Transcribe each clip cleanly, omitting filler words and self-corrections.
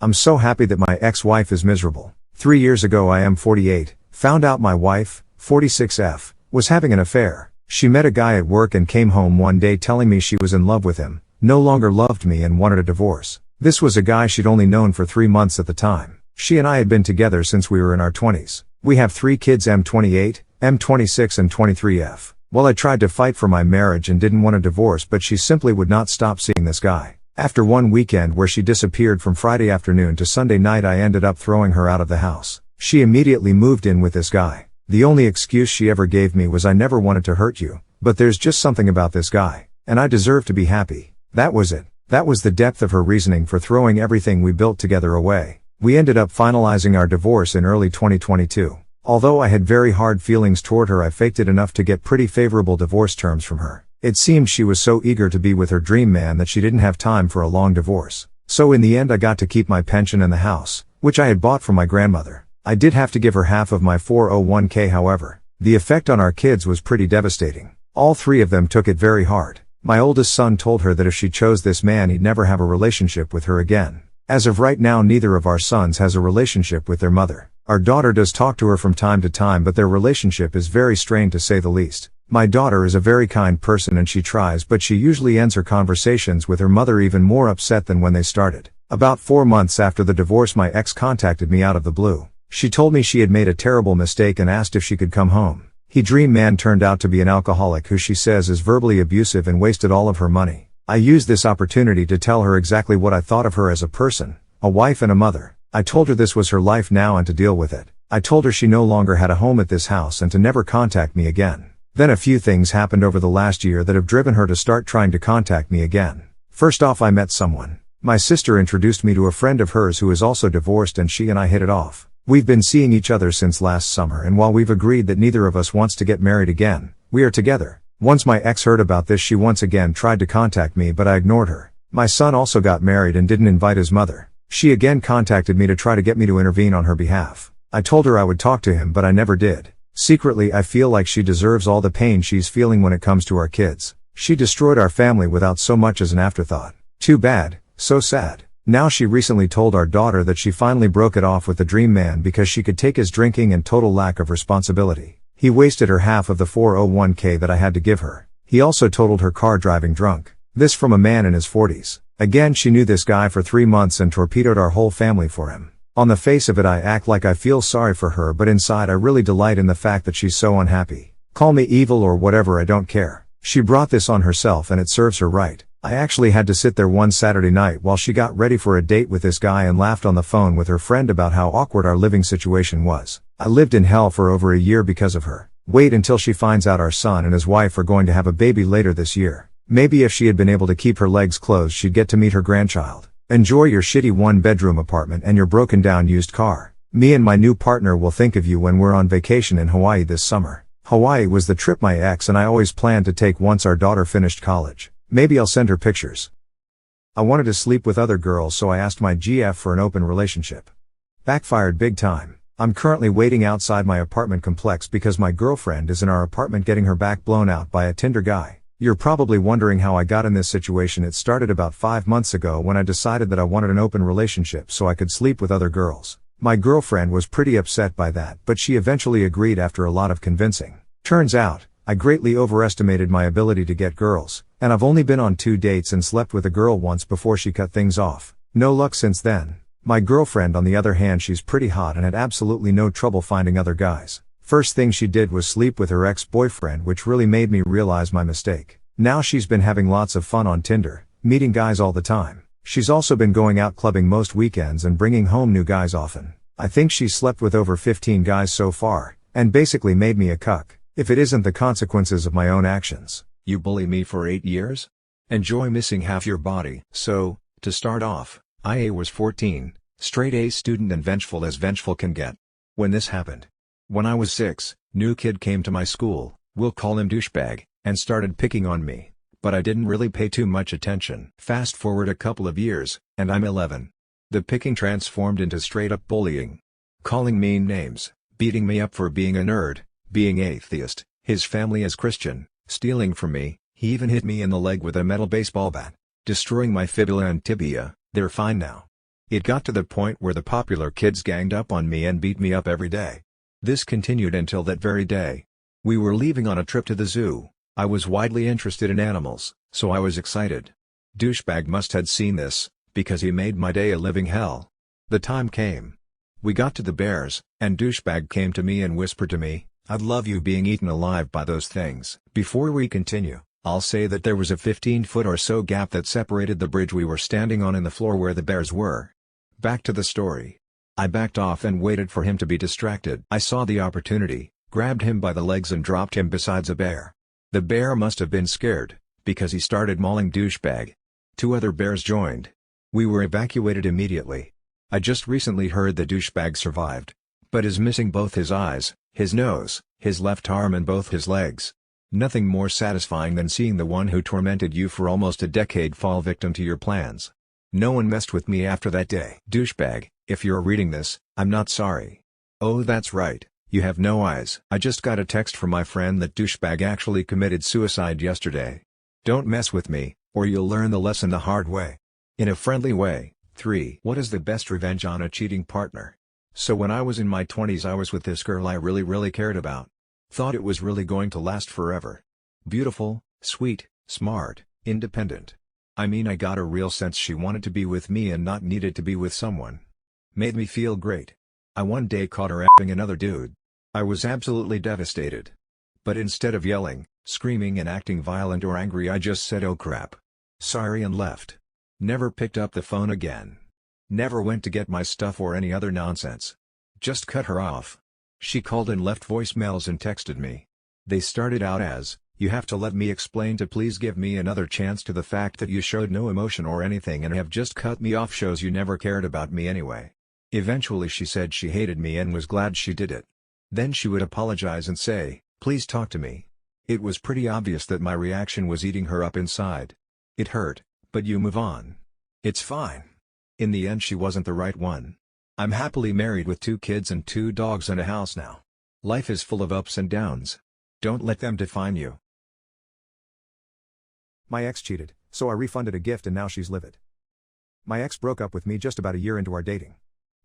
I'm so happy that my ex-wife is miserable. 3 years ago I am 48, found out my wife, 46F, was having an affair. She met a guy at work and came home one day telling me she was in love with him, no longer loved me and wanted a divorce. This was a guy she'd only known for 3 months at the time. She and I had been together since we were in our 20s. We have 3 kids, M28, M26 and 23F. Well, I tried to fight for my marriage and didn't want a divorce, but she simply would not stop seeing this guy. After one weekend where she disappeared from Friday afternoon to Sunday night, I ended up throwing her out of the house. She immediately moved in with this guy. The only excuse she ever gave me was, "I never wanted to hurt you, but there's just something about this guy, and I deserve to be happy." That was it. That was the depth of her reasoning for throwing everything we built together away. We ended up finalizing our divorce in early 2022. Although I had very hard feelings toward her, I faked it enough to get pretty favorable divorce terms from her. It seemed she was so eager to be with her dream man that she didn't have time for a long divorce. So in the end I got to keep my pension and the house, which I had bought from my grandmother. I did have to give her half of my 401k, however. The effect on our kids was pretty devastating. All 3 of them took it very hard. My oldest son told her that if she chose this man he'd never have a relationship with her again. As of right now, neither of our sons has a relationship with their mother. Our daughter does talk to her from time to time, but their relationship is very strained to say the least. My daughter is a very kind person and she tries, but she usually ends her conversations with her mother even more upset than when they started. About 4 months after the divorce, my ex contacted me out of the blue. She told me she had made a terrible mistake and asked if she could come home. Her dream man turned out to be an alcoholic who she says is verbally abusive and wasted all of her money. I used this opportunity to tell her exactly what I thought of her as a person, a wife and a mother. I told her this was her life now and to deal with it. I told her she no longer had a home at this house and to never contact me again. Then a few things happened over the last year that have driven her to start trying to contact me again. First off, I met someone. My sister introduced me to a friend of hers who is also divorced, and she and I hit it off. We've been seeing each other since last summer, and while we've agreed that neither of us wants to get married again, we are together. Once my ex heard about this, she once again tried to contact me, but I ignored her. My son also got married and didn't invite his mother. She again contacted me to try to get me to intervene on her behalf. I told her I would talk to him, but I never did. Secretly, I feel like she deserves all the pain she's feeling when it comes to our kids. She destroyed our family without so much as an afterthought. Too bad, so sad. Now she recently told our daughter that she finally broke it off with the dream man because she could take his drinking and total lack of responsibility. He wasted her half of the 401k that I had to give her. He also totaled her car driving drunk. This from a man in his 40s. Again, she knew this guy for 3 months and torpedoed our whole family for him. On the face of it, I act like I feel sorry for her, but inside I really delight in the fact that she's so unhappy. Call me evil or whatever, I don't care. She brought this on herself and it serves her right. I actually had to sit there one Saturday night while she got ready for a date with this guy and laughed on the phone with her friend about how awkward our living situation was. I lived in hell for over a year because of her. Wait until she finds out our son and his wife are going to have a baby later this year. Maybe if she had been able to keep her legs closed, she'd get to meet her grandchild. Enjoy your shitty 1-bedroom apartment and your broken down used car. Me and my new partner will think of you when we're on vacation in Hawaii this summer. Hawaii was the trip my ex and I always planned to take once our daughter finished college. Maybe I'll send her pictures. I wanted to sleep with other girls, so I asked my GF for an open relationship. Backfired big time. I'm currently waiting outside my apartment complex because my girlfriend is in our apartment getting her back blown out by a Tinder guy. You're probably wondering how I got in this situation. It started about 5 months ago when I decided that I wanted an open relationship so I could sleep with other girls. My girlfriend was pretty upset by that, but she eventually agreed after a lot of convincing. Turns out, I greatly overestimated my ability to get girls, and I've only been on 2 dates and slept with a girl once before she cut things off. No luck since then. My girlfriend, on the other hand, she's pretty hot and had absolutely no trouble finding other guys. First thing she did was sleep with her ex-boyfriend, which really made me realize my mistake. Now she's been having lots of fun on Tinder, meeting guys all the time. She's also been going out clubbing most weekends and bringing home new guys often. I think she's slept with over 15 guys so far, and basically made me a cuck, if it isn't the consequences of my own actions. You bully me for 8 years? Enjoy missing half your body. So, to start off, I was 14, straight A student and vengeful as vengeful can get. When this happened. When I was 6, new kid came to my school, we'll call him douchebag, and started picking on me, but I didn't really pay too much attention. Fast forward a couple of years, and I'm 11. The picking transformed into straight up bullying. Calling mean names, beating me up for being a nerd, being atheist, his family is Christian, stealing from me, he even hit me in the leg with a metal baseball bat, destroying my fibula and tibia. They're fine now. It got to the point where the popular kids ganged up on me and beat me up every day. This continued until that very day. We were leaving on a trip to the zoo. I was widely interested in animals, so I was excited. Douchebag must had seen this, because he made my day a living hell. The time came. We got to the bears, and Douchebag came to me and whispered to me, "I'd love you being eaten alive by those things." Before we continue, I'll say that there was a 15-foot or so gap that separated the bridge we were standing on and the floor where the bears were. Back to the story. I backed off and waited for him to be distracted. I saw the opportunity, grabbed him by the legs and dropped him besides a bear. The bear must have been scared, because he started mauling Douchebag. 2 other bears joined. We were evacuated immediately. I just recently heard the Douchebag survived, but is missing both his eyes, his nose, his left arm and both his legs. Nothing more satisfying than seeing the one who tormented you for almost a decade fall victim to your plans. No one messed with me after that day. Douchebag, if you're reading this, I'm not sorry. Oh, that's right, you have no eyes. I just got a text from my friend that Douchebag actually committed suicide yesterday. Don't mess with me, or you'll learn the lesson the hard way. In a friendly way. 3. What is the best revenge on a cheating partner? So when I was in my 20s I was with this girl I really cared about. Thought it was really going to last forever. Beautiful, sweet, smart, independent. I mean, I got a real sense she wanted to be with me and not needed to be with someone. Made me feel great. I one day caught her effing another dude. I was absolutely devastated. But instead of yelling, screaming and acting violent or angry, I just said "oh crap. Sorry" and left. Never picked up the phone again. Never went to get my stuff or any other nonsense. Just cut her off. She called and left voicemails and texted me. They started out as, "You have to let me explain to please give me another chance to the fact that you showed no emotion or anything and have just cut me off shows you never cared about me anyway." Eventually she said she hated me and was glad she did it. Then she would apologize and say, "Please talk to me." It was pretty obvious that my reaction was eating her up inside. It hurt, but you move on. It's fine. In the end she wasn't the right one. I'm happily married with 2 kids and 2 dogs and a house now. Life is full of ups and downs. Don't let them define you. My ex cheated, so I refunded a gift and now she's livid. My ex broke up with me just about a year into our dating.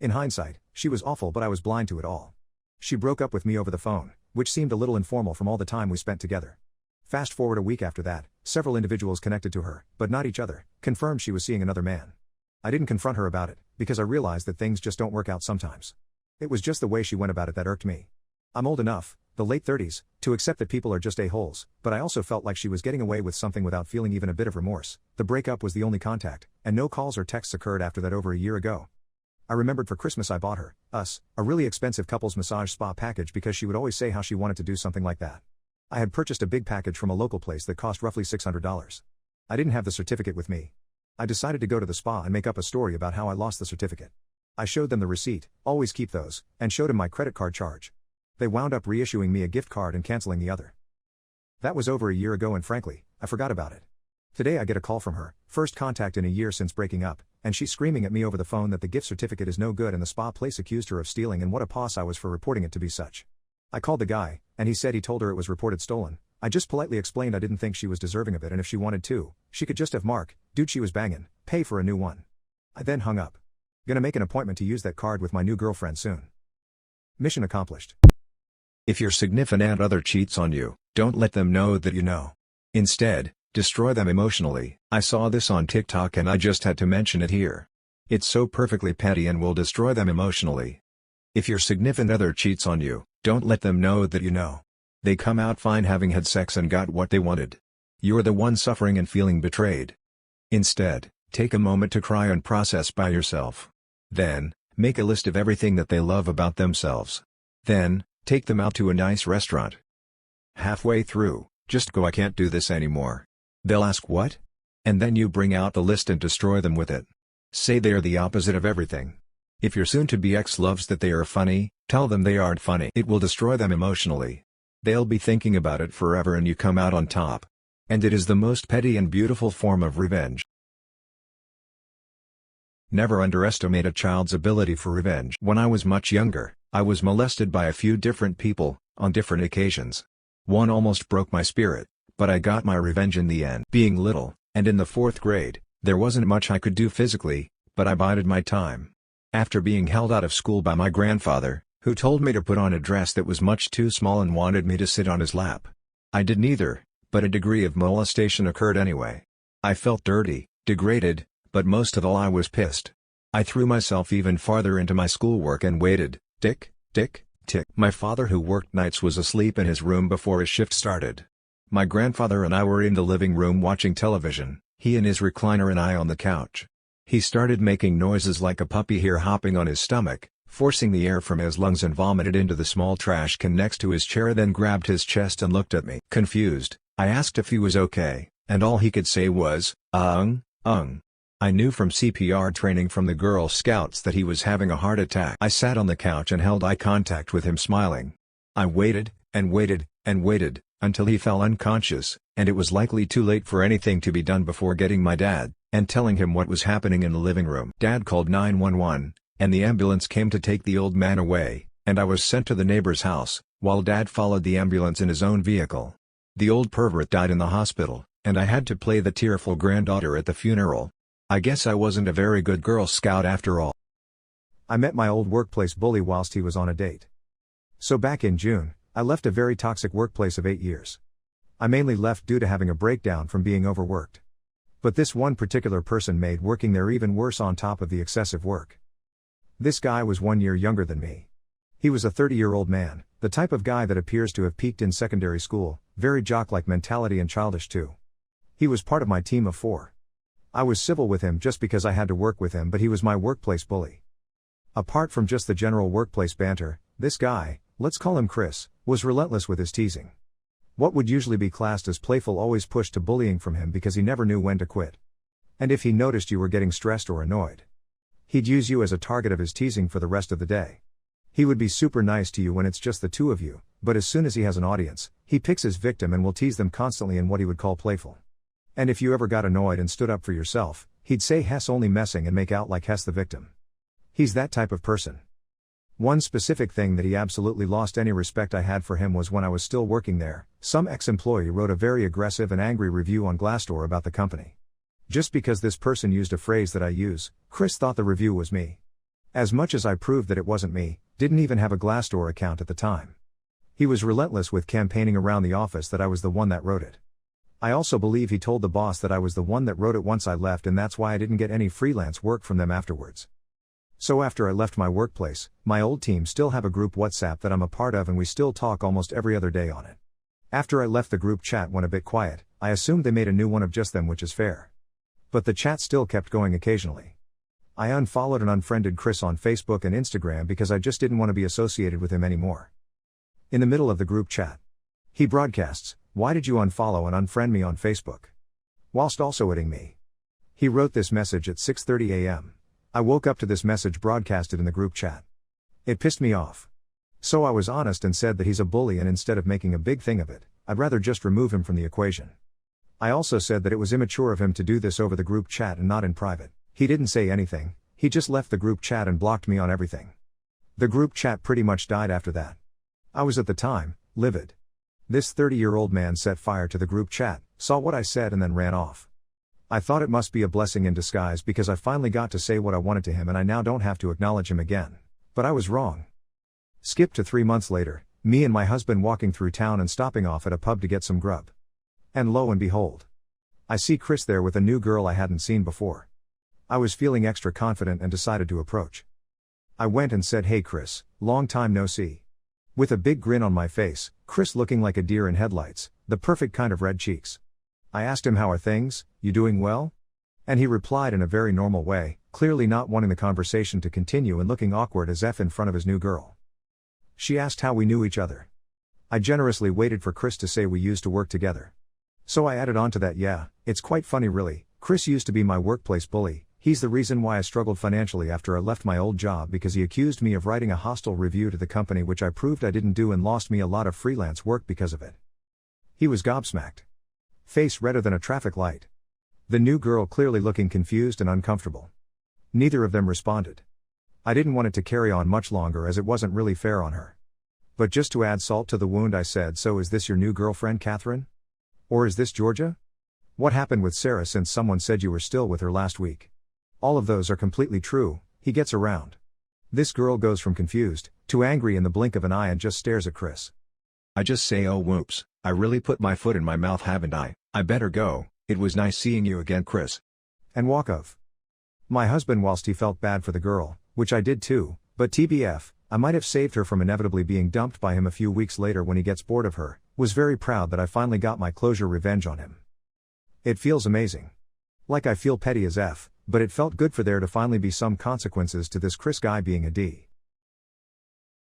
In hindsight, she was awful, but I was blind to it all. She broke up with me over the phone, which seemed a little informal from all the time we spent together. Fast forward a week after that, several individuals connected to her, but not each other, confirmed she was seeing another man. I didn't confront her about it, because I realized that things just don't work out sometimes. It was just the way she went about it that irked me. I'm old enough, the late 30s, to accept that people are just a-holes, but I also felt like she was getting away with something without feeling even a bit of remorse. The breakup was the only contact, and no calls or texts occurred after that over a year ago. I remembered for Christmas I bought her, a really expensive couples massage spa package because she would always say how she wanted to do something like that. I had purchased a big package from a local place that cost roughly $600. I didn't have the certificate with me. I decided to go to the spa and make up a story about how I lost the certificate. I showed them the receipt, always keep those, and showed them my credit card charge. They wound up reissuing me a gift card and canceling the other. That was over a year ago and frankly, I forgot about it. Today I get a call from her, first contact in a year since breaking up, and she's screaming at me over the phone that the gift certificate is no good and the spa place accused her of stealing and what a boss I was for reporting it to be such. I called the guy, and he said he told her it was reported stolen. I just politely explained I didn't think she was deserving of it and if she wanted to, she could just have Mark, dude she was banging, pay for a new one. I then hung up. Gonna make an appointment to use that card with my new girlfriend soon. Mission accomplished. If your significant other cheats on you, don't let them know that you know. Instead, destroy them emotionally. I saw this on TikTok and I just had to mention it here. It's so perfectly petty and will destroy them emotionally. If your significant other cheats on you, don't let them know that you know. They come out fine having had sex and got what they wanted. You're the one suffering and feeling betrayed. Instead, take a moment to cry and process by yourself. Then, make a list of everything that they love about themselves. Then, take them out to a nice restaurant. Halfway through, just go "I can't do this anymore." They'll ask what? And then you bring out the list and destroy them with it. Say they are the opposite of everything. If your soon-to-be ex loves that they are funny, tell them they aren't funny. It will destroy them emotionally. They'll be thinking about it forever and you come out on top. And it is the most petty and beautiful form of revenge. Never underestimate a child's ability for revenge. When I was much younger, I was molested by a few different people, on different occasions. One almost broke my spirit, but I got my revenge in the end. Being little, and in the 4th grade, there wasn't much I could do physically, but I bided my time. After being held out of school by my grandfather, who told me to put on a dress that was much too small and wanted me to sit on his lap. I did neither, but a degree of molestation occurred anyway. I felt dirty, degraded, but most of all I was pissed. I threw myself even farther into my schoolwork and waited, tick, tick, tick. My father, who worked nights, was asleep in his room before his shift started. My grandfather and I were in the living room watching television, he in his recliner and I on the couch. He started making noises like a puppy here, hopping on his stomach, forcing the air from his lungs, and vomited into the small trash can next to his chair, then grabbed his chest and looked at me. Confused, I asked if he was okay, and all he could say was, I knew from CPR training from the Girl Scouts that he was having a heart attack. I sat on the couch and held eye contact with him, smiling. I waited, and waited, and waited, until he fell unconscious, and it was likely too late for anything to be done before getting my dad, and telling him what was happening in the living room. Dad called 911, and the ambulance came to take the old man away, and I was sent to the neighbor's house, while Dad followed the ambulance in his own vehicle. The old pervert died in the hospital, and I had to play the tearful granddaughter at the funeral. I guess I wasn't a very good Girl Scout after all. I met my old workplace bully whilst he was on a date. So back in June, I left a very toxic workplace of 8 years. I mainly left due to having a breakdown from being overworked. But this one particular person made working there even worse on top of the excessive work. This guy was 1 year younger than me. He was a 30-year-old man, the type of guy that appears to have peaked in secondary school, very jock-like mentality and childish too. He was part of my team of 4. I was civil with him just because I had to work with him, but he was my workplace bully. Apart from just the general workplace banter, this guy, let's call him Chris, was relentless with his teasing. What would usually be classed as playful always pushed to bullying from him because he never knew when to quit. And if he noticed you were getting stressed or annoyed, he'd use you as a target of his teasing for the rest of the day. He would be super nice to you when it's just the two of you, but as soon as he has an audience, he picks his victim and will tease them constantly in what he would call playful. And if you ever got annoyed and stood up for yourself, he'd say Hess only messing and make out like Hess the victim. He's that type of person. One specific thing that he absolutely lost any respect I had for him was when I was still working there, some ex-employee wrote a very aggressive and angry review on Glassdoor about the company. Just because this person used a phrase that I use, Chris thought the review was me. As much as I proved that it wasn't me, didn't even have a Glassdoor account at the time. He was relentless with campaigning around the office that I was the one that wrote it. I also believe he told the boss that I was the one that wrote it once I left, and that's why I didn't get any freelance work from them afterwards. So after I left my workplace, my old team still have a group WhatsApp that I'm a part of, and we still talk almost every other day on it. After I left, the group chat went a bit quiet. I assumed they made a new one of just them, which is fair. But the chat still kept going occasionally. I unfollowed and unfriended Chris on Facebook and Instagram because I just didn't want to be associated with him anymore. In the middle of the group chat, he broadcasts, "Why did you unfollow and unfriend me on Facebook?" whilst also adding me. He wrote this message at 6:30 a.m. I woke up to this message broadcasted in the group chat. It pissed me off. So I was honest and said that he's a bully, and instead of making a big thing of it, I'd rather just remove him from the equation. I also said that it was immature of him to do this over the group chat and not in private. He didn't say anything, he just left the group chat and blocked me on everything. The group chat pretty much died after that. I was at the time, livid. This 30-year-old man set fire to the group chat, saw what I said, and then ran off. I thought it must be a blessing in disguise because I finally got to say what I wanted to him, and I now don't have to acknowledge him again. But I was wrong. Skip to 3 months later, me and my husband walking through town and stopping off at a pub to get some grub. And lo and behold, I see Chris there with a new girl I hadn't seen before. I was feeling extra confident and decided to approach. I went and said, "Hey Chris, long time no see." With a big grin on my face, Chris looking like a deer in headlights, the perfect kind of red cheeks. I asked him, "How are things, you doing well?" And he replied in a very normal way, clearly not wanting the conversation to continue and looking awkward as F in front of his new girl. She asked how we knew each other. I generously waited for Chris to say we used to work together. So I added on to that, "Yeah, it's quite funny really, Chris used to be my workplace bully. He's the reason why I struggled financially after I left my old job, because he accused me of writing a hostile review to the company, which I proved I didn't do, and lost me a lot of freelance work because of it." He was gobsmacked. Face redder than a traffic light. The new girl clearly looking confused and uncomfortable. Neither of them responded. I didn't want it to carry on much longer as it wasn't really fair on her. But just to add salt to the wound, I said, "So is this your new girlfriend, Catherine? Or is this Georgia? What happened with Sarah, since someone said you were still with her last week? All of those are completely true, he gets around. This girl goes from confused, to angry in the blink of an eye and just stares at Chris. I just say oh whoops, I really put my foot in my mouth haven't I better go, it was nice seeing you again Chris. And walk off. My husband, whilst he felt bad for the girl, which I did too, but TBF, I might have saved her from inevitably being dumped by him a few weeks later when he gets bored of her, was very proud that I finally got my closure revenge on him. It feels amazing. Like I feel petty as F, but it felt good for there to finally be some consequences to this Chris guy being a D.